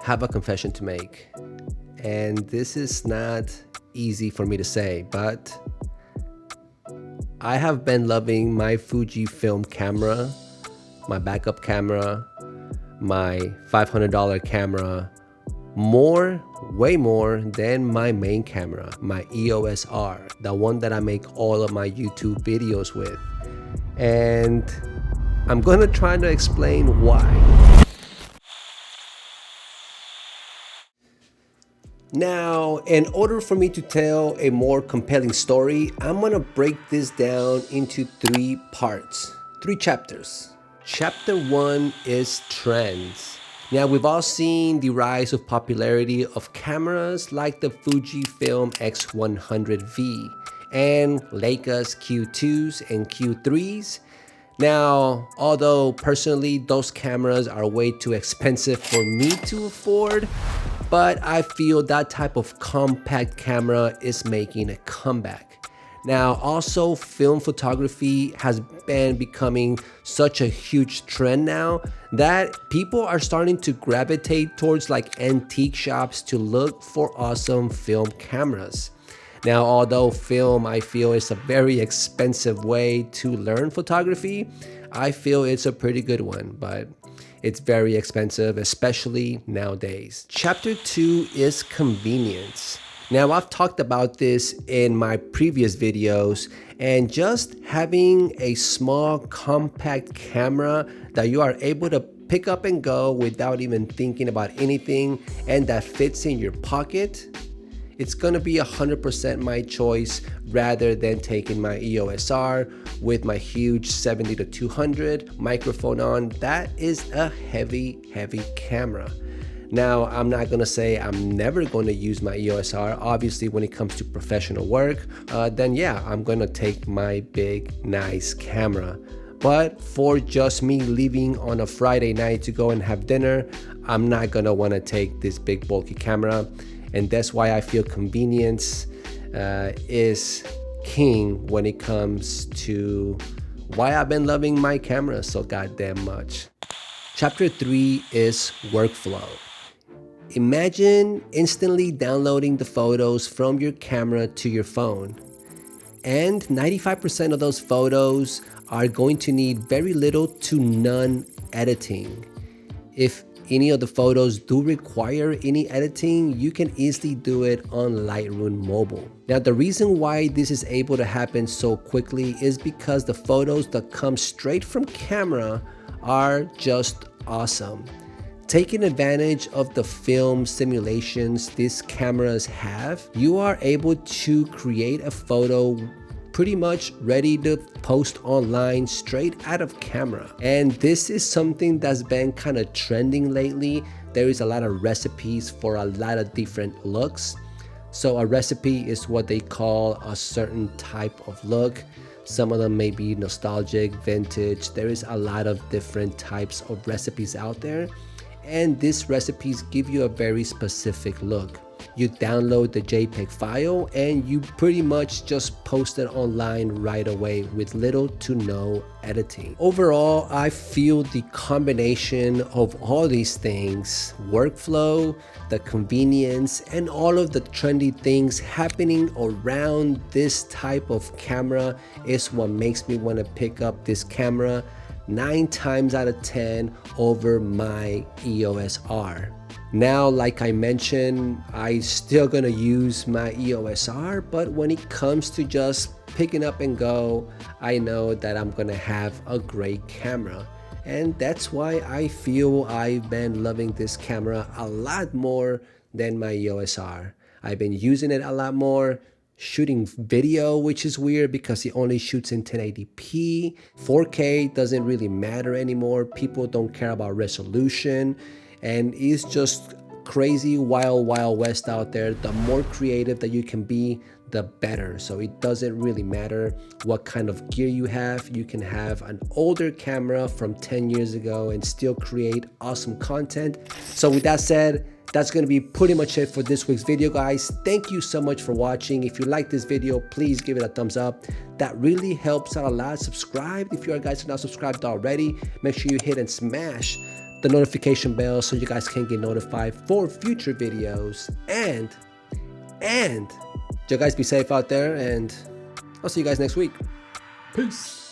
have a confession to make, and this is not easy for me to say, but I have been loving my Fujifilm camera, my backup camera, my $500 camera more, way more than my main camera, my EOS R, the one that I make all of my YouTube videos with. And I'm gonna try to explain why. Now, in order for me to tell a more compelling story, I'm gonna break this down into 3 parts, 3 chapters. Chapter 1 is trends. Now, we've all seen the rise of popularity of cameras like the Fujifilm X100V and Leica's Q2s and Q3s. Now, although personally those cameras are way too expensive for me to afford, but I feel that type of compact camera is making a comeback. Now, also film photography has been becoming such a huge trend now that people are starting to gravitate towards like antique shops to look for awesome film cameras. Now, although film, I feel, is a very expensive way to learn photography, I feel it's a pretty good one, but it's very expensive, especially nowadays. Chapter 2 is convenience. Now, I've talked about this in my previous videos, and just having a small compact camera that you are able to pick up and go without even thinking about anything and that fits in your pocket, it's gonna be 100% my choice rather than taking my EOS R with my huge 70-200 microphone on. That is a heavy camera. Now, I'm not gonna say I'm never gonna use my EOS R. Obviously, when it comes to professional work, then yeah, I'm gonna take my big, nice camera. But for just me leaving on a Friday night to go and have dinner, I'm not gonna wanna take this big, bulky camera. And that's why I feel convenience is king when it comes to why I've been loving my camera so goddamn much. Chapter 3 is workflow. Imagine instantly downloading the photos from your camera to your phone. And 95% of those photos are going to need very little to none editing. If any of the photos do require any editing, you can easily do it on Lightroom Mobile. Now, the reason why this is able to happen so quickly is because the photos that come straight from camera are just awesome. Taking advantage of the film simulations these cameras have, you are able to create a photo pretty much ready to post online straight out of camera. And this is something that's been kind of trending lately. There is a lot of recipes for a lot of different looks. So a recipe is what they call a certain type of look. Some of them may be nostalgic, vintage. There is a lot of different types of recipes out there. And these recipes give you a very specific look. You download the JPEG file and you pretty much just post it online right away with little to no editing. Overall, I feel the combination of all these things, workflow, the convenience, and all of the trendy things happening around this type of camera is what makes me want to pick up this camera 9 times out of 10 over my EOS R. Now, like I mentioned, I still gonna use my EOS R, but when it comes to just picking up and go, I know that I'm gonna have a great camera. And that's why I feel I've been loving this camera a lot more than my EOS R. I've been using it a lot more, shooting video, which is weird because it only shoots in 1080p. 4K doesn't really matter anymore. People don't care about resolution. And it's just crazy wild west out there. The more creative that you can be, the better. So it doesn't really matter what kind of gear you have. You can have an older camera from 10 years ago and still create awesome content. So with that said, that's going to be pretty much it for this week's video, guys. Thank you so much for watching. If you like this video, please give it a thumbs up. That really helps out a lot. Subscribe if you guys are not subscribed already. Make sure you hit and smash the notification bell so you guys can get notified for future videos. And you guys be safe out there, and I'll see you guys next week. Peace.